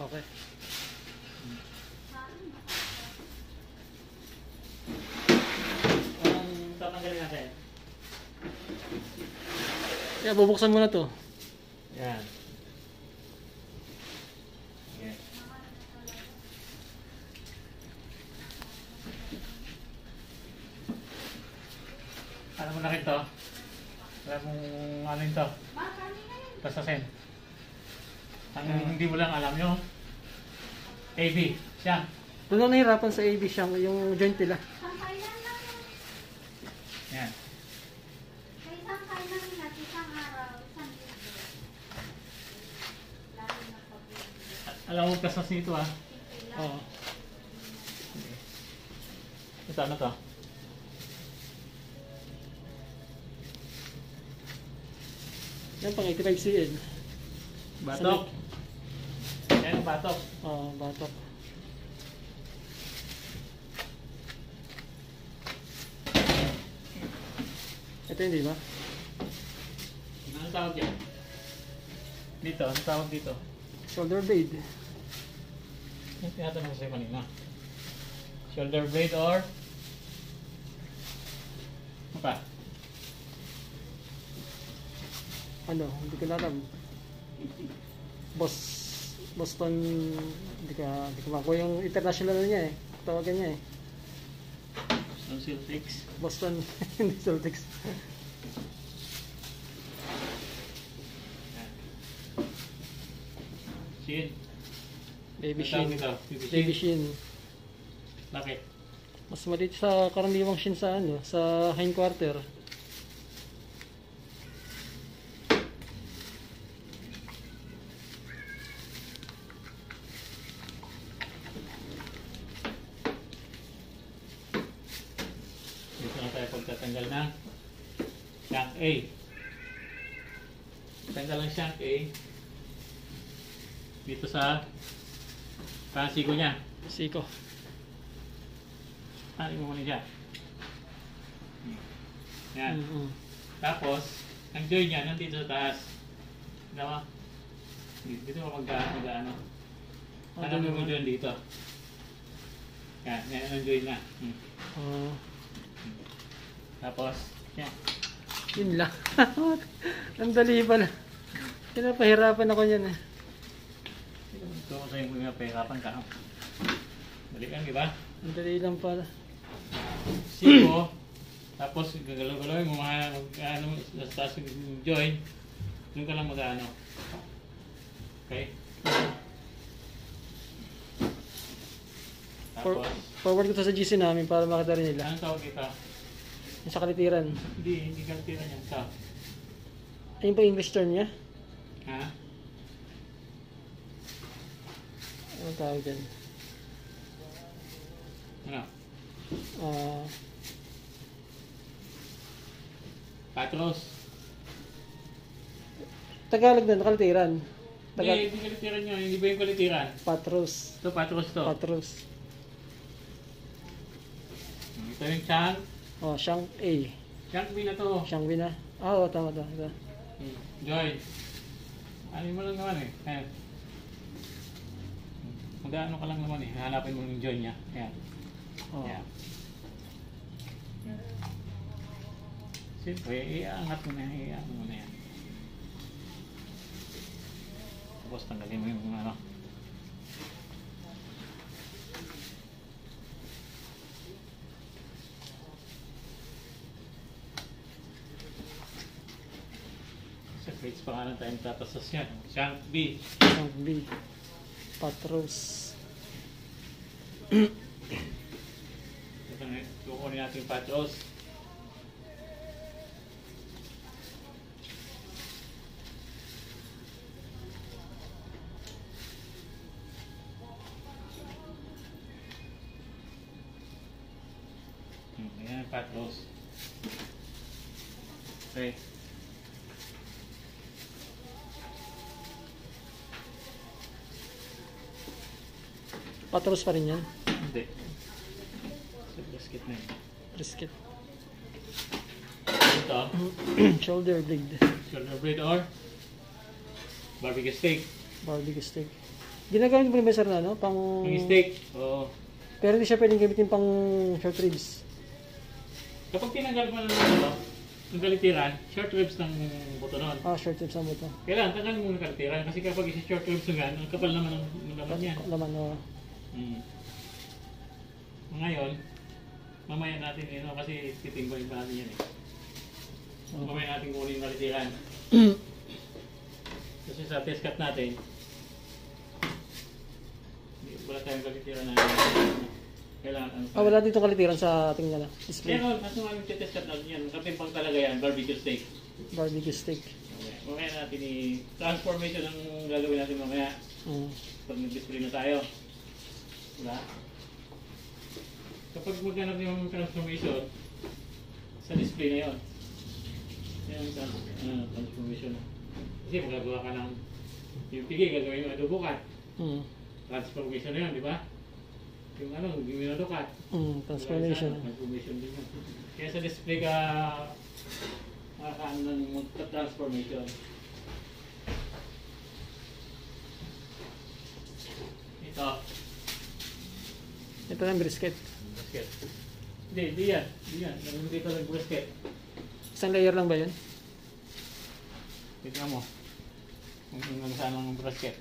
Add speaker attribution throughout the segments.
Speaker 1: Okay.
Speaker 2: Tatanggalin natin.
Speaker 1: Yeah, bubuksan mo na to.
Speaker 2: Yan. Yan. Alam mo na rin to? Alam mong ano yun to? Basasin. Ang hindi mo lang alam yung AB. Siya.
Speaker 1: Doon ako nahirapan sa AB siyang yung joint nila.
Speaker 2: Yan. Alam mo kasas nito ah.
Speaker 1: Oo.
Speaker 2: Ito ano to?
Speaker 1: Yan pang 85 CL.
Speaker 2: Batok. Yan ang batok.
Speaker 1: Oo, batok. Ito hindi ba?
Speaker 2: Anong tawag yan? Dito, anong tawag dito?
Speaker 1: Shoulder blade.
Speaker 2: Yung tinatanong ko sa'yo kanina. Shoulder blade or? Ano pa?
Speaker 1: Ano, hindi ko alam. Boston, hindi ko makuha yung international na niya eh. Tawagan niya eh.
Speaker 2: Boston Celtics.
Speaker 1: Boston, hindi Celtics.
Speaker 2: Shin.
Speaker 1: Baby
Speaker 2: Ang tawag
Speaker 1: Shin.
Speaker 2: nito?
Speaker 1: Baby Shin.
Speaker 2: Bakit?
Speaker 1: Mas maliit sa karaniwang Shin sa ano, sa hindquarter.
Speaker 2: Dito na tayo pagtatanggal ng shank A. Tanggal ang shank A dito sa pansigo niya.
Speaker 1: Siko.
Speaker 2: Ano mo muna siya? Yan. Tapos, ang joy niya nandito sa taas. Diba? Dito ka mag-ano. Ano mo join dito? Yan, yan ang joy na. Tapos, yan.
Speaker 1: Yun lang. Ang dali pala. Pinapahirapan ako yan eh.
Speaker 2: Ito ko sa'yo kung pahirapan ka. Dali lang, di ba?
Speaker 1: Ang dali lang pala.
Speaker 2: Siko. Tapos, gagalaw-galawin mo ano, sa taas yung join. Doon ka lang mag-ano. Okay? Tapos,
Speaker 1: Forward ko to sa GC namin para makita rin nila.
Speaker 2: anong tawag ito?
Speaker 1: Yung sa kalitiran.
Speaker 2: Hindi ka tira yan. Ito.
Speaker 1: Ayun pa English term niya?
Speaker 2: Ha?
Speaker 1: Anong tawag dyan?
Speaker 2: Ano? Patros.
Speaker 1: Tagalog na, kalitiran.
Speaker 2: Hindi kalitiran nyo. Hindi ba yung kalitiran?
Speaker 1: Patros.
Speaker 2: Ito, patros to.
Speaker 1: Patros.
Speaker 2: Ito yung chunk.
Speaker 1: Oh, Shank A.
Speaker 2: Chunk B na to.
Speaker 1: Shank B na. Ah, oo, tama.
Speaker 2: Join. Ano mo lang naman eh. Ayan. Mag-ano ka lang naman eh. Hanapin mo yung join niya. Ayan.
Speaker 1: Oh.
Speaker 2: Ayan. Siyempre, iangat mo na. Iangat mo na yan. Tapos tanggalin mo yung ano. Sa grades pa nga lang tayong tatasas yan. Shank B.
Speaker 1: Shank B. Patros.
Speaker 2: Ito na, kukunin natin yung patros. Ayan, patros. Okay.
Speaker 1: Patros pa rin yan.
Speaker 2: Hindi. Sa basket na yun.
Speaker 1: Brisket.
Speaker 2: Ito,
Speaker 1: Shoulder blade.
Speaker 2: shoulder blade or barbecue steak.
Speaker 1: Barbecue steak. Ginagamit mo rin ba sir na ano? Pang...
Speaker 2: Yung steak. Oo.
Speaker 1: Pero hindi siya pwedeng gamitin pang short ribs.
Speaker 2: Kapag tinanggal mo na ano, yung kalitiran, short ribs ng buto nun.
Speaker 1: Ah, short ribs ang buto.
Speaker 2: Kailangan tanggalin mo yung kalitiran kasi kapag isi-short ribs nga, ang kapal naman ng laman yan.
Speaker 1: Laman, no.
Speaker 2: Ngayon, mamaya natin yun kasi titimbahin pa natin yan eh. Mamaya natin kunin yung kalitiran. Kasi sa test cut natin, wala tayong kalitiran na kailangan.
Speaker 1: Wala dito kalitiran sa ating display.
Speaker 2: Pero, nasa mga test cut natin yan, katimpang talaga yan, barbecue steak.
Speaker 1: Barbecue steak.
Speaker 2: Okay. Mamaya natin i-transformation ang gagawin natin mamaya. Pag nag-display na tayo. Diba? Kapag maghanap yung transformation, sa display na yun. Yan ang transformation. Kasi magagawa ka ng yung pigi, gagawin mo adobo cut. Transformation na yun, di ba? Yung ano, yung adobo cut.
Speaker 1: Transformation.
Speaker 2: Transformation din yun. Kaya sa display ka makakaano ng transformation.
Speaker 1: Ito ng brisket.
Speaker 2: Brisket. Hindi yan. Hindi ito ng brisket.
Speaker 1: Isang layer lang ba yun?
Speaker 2: Tignan mo. Kung saan ang brisket.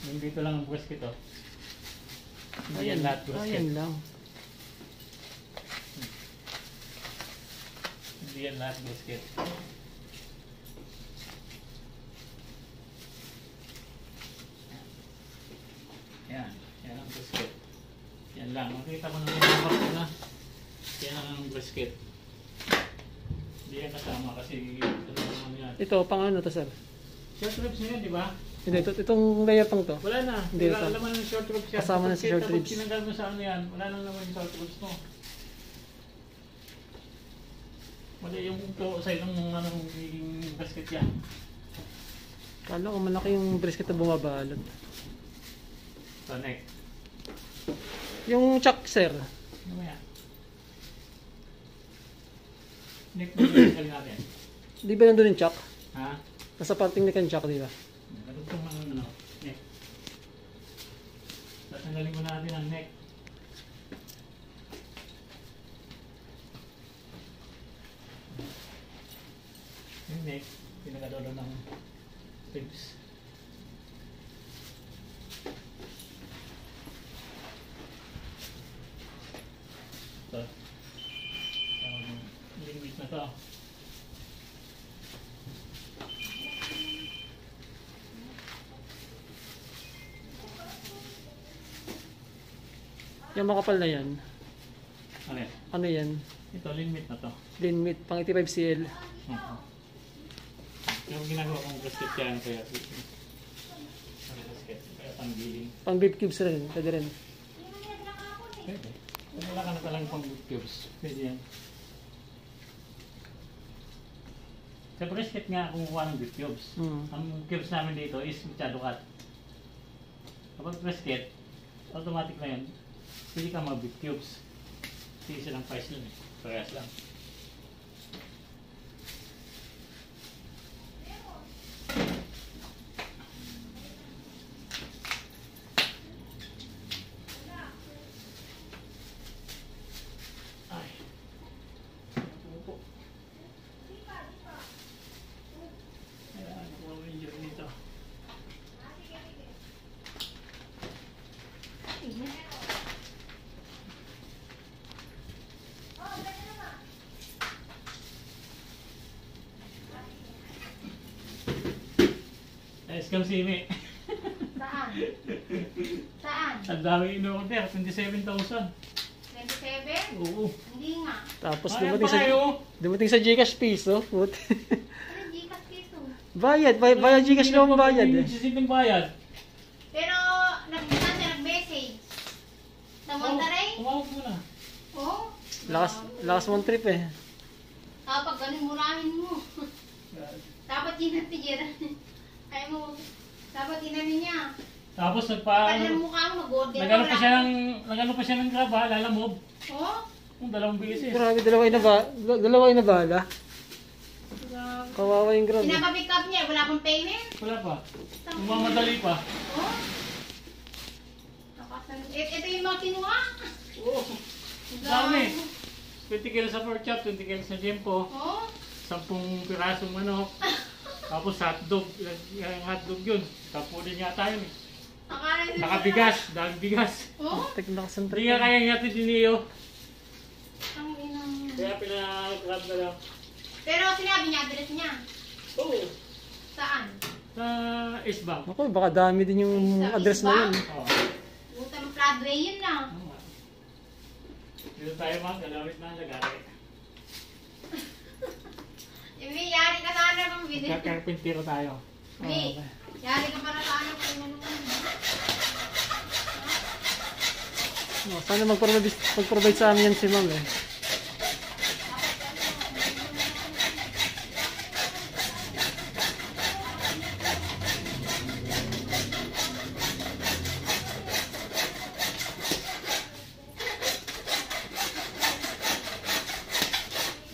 Speaker 2: Yung dito lang ang brisket oh. Hindi yan lahat brisket.
Speaker 1: Ayan lang.
Speaker 2: Hindi yan lahat brisket. Yan ang brisket. Yan lang. Makita mo na yung na. Yan ang brisket. Hindi yan kasama kasi yan.
Speaker 1: Ito, pang ano to sir?
Speaker 2: Short ribs na yan, di ba?
Speaker 1: Hindi, itong layer pang to.
Speaker 2: Wala na.
Speaker 1: Hindi,
Speaker 2: Wala naman yung short ribs yan.
Speaker 1: Kasama na sa short ribs.
Speaker 2: Kapag tinanggal mo sa ano yan, wala na naman yung short ribs mo. Wala yung side ng yung brisket yan.
Speaker 1: Kala ko malaki yung brisket na bumabalot.
Speaker 2: So, neck.
Speaker 1: Yung chuck sir.
Speaker 2: Ano mo yan? Neck mo yung tanggalin natin.
Speaker 1: Di ba nandun yung chuck?
Speaker 2: Ha?
Speaker 1: Nasa parting neck yung chuck, di ba?
Speaker 2: Katugtong ano, neck. Tatanggalin mo natin ang neck. Yung neck, pinakadolo ng ribs. Ito. Limit na to.
Speaker 1: Yung makapal na yan.
Speaker 2: Ano yan?
Speaker 1: Ano yan?
Speaker 2: Ito, limit na to.
Speaker 1: Lean meat, pang 85 cl.
Speaker 2: Yung ginagawa kong brisket yan, kaya brisket, kaya pang-giling.
Speaker 1: Pang beef cubes rin, pwede rin.
Speaker 2: Pwede. Kung wala ka na talagang pang beef cubes, pwede yan. Sa brisket nga, kumukuha ng beef cubes. Ang cubes namin dito is masyado cut. Kapag brisket, automatic na yun. Pwede ka mga beef cubes. Kasi isa lang price lang eh. Parehas lang. Ay. Pupo. Ayan, nakuha mo yung journey dito. Scam simi.
Speaker 3: Saan? Saan?
Speaker 2: Ang dami in-order, 27,000.
Speaker 3: 27?
Speaker 2: Oo.
Speaker 3: Hindi nga.
Speaker 1: Tapos
Speaker 2: Ayan
Speaker 1: dumating
Speaker 2: pa
Speaker 1: sa,
Speaker 2: kayo.
Speaker 1: dumating sa Gcash piso.
Speaker 3: Ano Gcash piso?
Speaker 1: bayad Gcash na bayad eh.
Speaker 2: Yung bayad.
Speaker 3: Pero, nag-message. Sa Monterey?
Speaker 2: Tumawag mo na.
Speaker 3: Oo.
Speaker 1: Lakas mong trip eh.
Speaker 3: Kapag ganun murahin mo. Dapat tinatigiran. Kaya mo, dapat inanin niya.
Speaker 2: Tapos
Speaker 3: Kaya mukha mo, mag-order
Speaker 2: nagano pa siya ng grab ha, lalamob.
Speaker 3: Oo.
Speaker 2: Yung 2 beses.
Speaker 1: Grabe, dalawa inabala.
Speaker 3: Grabe.
Speaker 1: Kawawa yung ground.
Speaker 3: Pinapapick up niya, wala pang payment.
Speaker 2: Wala pa. Umamadali pa.
Speaker 3: Oh. Ito yung mga kinuha.
Speaker 2: Oo. Dami. 20 kilos sa pork chop, 20 kilos sa jempo,
Speaker 3: Oh.
Speaker 2: 10 pirasong manok. Tapos hotdog. Yung hotdog yun. Tapulin yata yun eh. Nakabigas. Dahil bigas.
Speaker 3: Oh.
Speaker 1: Tek-concentrate.
Speaker 2: Hindi nga kaya natin diniyo.
Speaker 3: Ang inang.
Speaker 2: Kaya pinagrab na lang.
Speaker 3: Pero sinabi niya, address niya.
Speaker 2: Oo.
Speaker 3: Saan?
Speaker 2: Sa S-Bank.
Speaker 1: Ako, baka dami din yung address na yun.
Speaker 2: Oo.
Speaker 3: Buta ng Broadway yun na.
Speaker 2: Dito tayo mga galawit na lagari.
Speaker 3: May yari ka sana kung binili.
Speaker 2: Carpentero tayo.
Speaker 3: May, yari ka para sa ano kung ano.
Speaker 1: Oh, sana mag-provide sa amin yan si ma'am eh.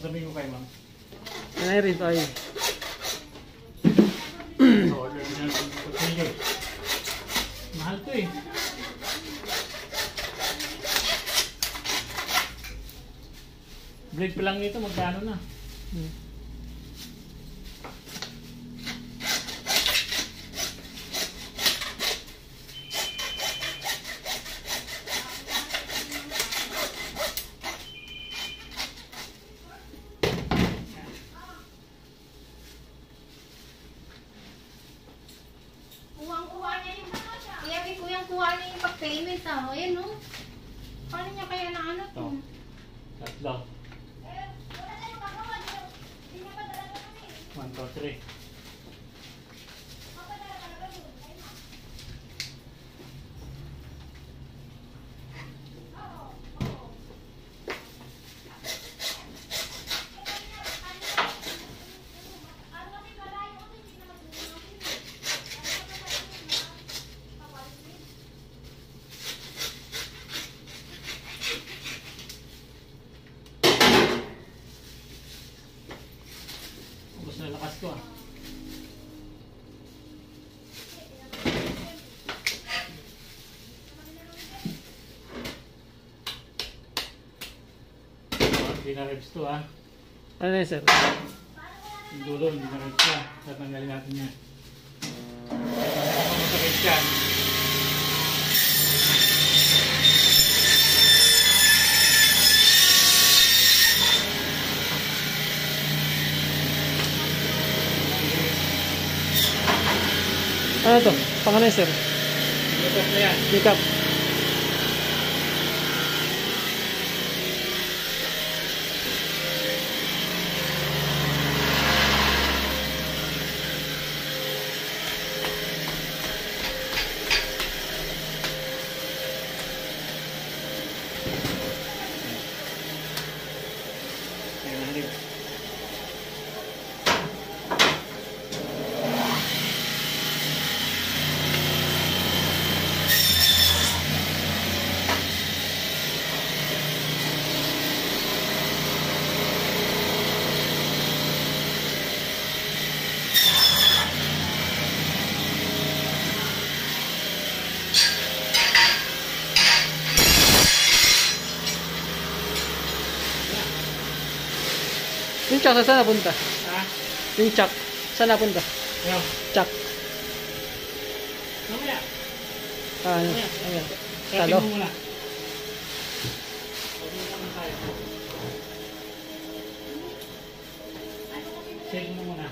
Speaker 2: Sabihin ko kay ma'am.
Speaker 1: Yan ay rin tayo.
Speaker 2: Order na ng kutsilyo. Mahal to eh. Blade pa lang nito, magkano na?
Speaker 3: Kuwang-kuha niya yung kaya may kuyang-kuha niya yung pag-payment ah. Ayan no. Paano niya kaya na ano to?
Speaker 2: Ito. Tatlo. 1, 2, 3. Ubus na lakas ko ah. Hindi na reps to ah.
Speaker 1: Ano na yun, sir?
Speaker 2: Yung dulo, hindi na reps na. Tatanggalin natin yan. Masakit yan.
Speaker 1: Ano to? Pang ano yun, sir?
Speaker 2: Bluetooth na yan.
Speaker 1: Pick up.
Speaker 2: Ayan na rin.
Speaker 1: Yung chuck, saan napunta?
Speaker 2: Ha?
Speaker 1: Yung chuck, saan napunta?
Speaker 2: Ayan.
Speaker 1: Chuck.
Speaker 2: Mamaya.
Speaker 1: Ah, ano? Ayan.
Speaker 2: Setting
Speaker 1: Talo.
Speaker 2: mo muna. Setting mo muna tayo. Save mo muna.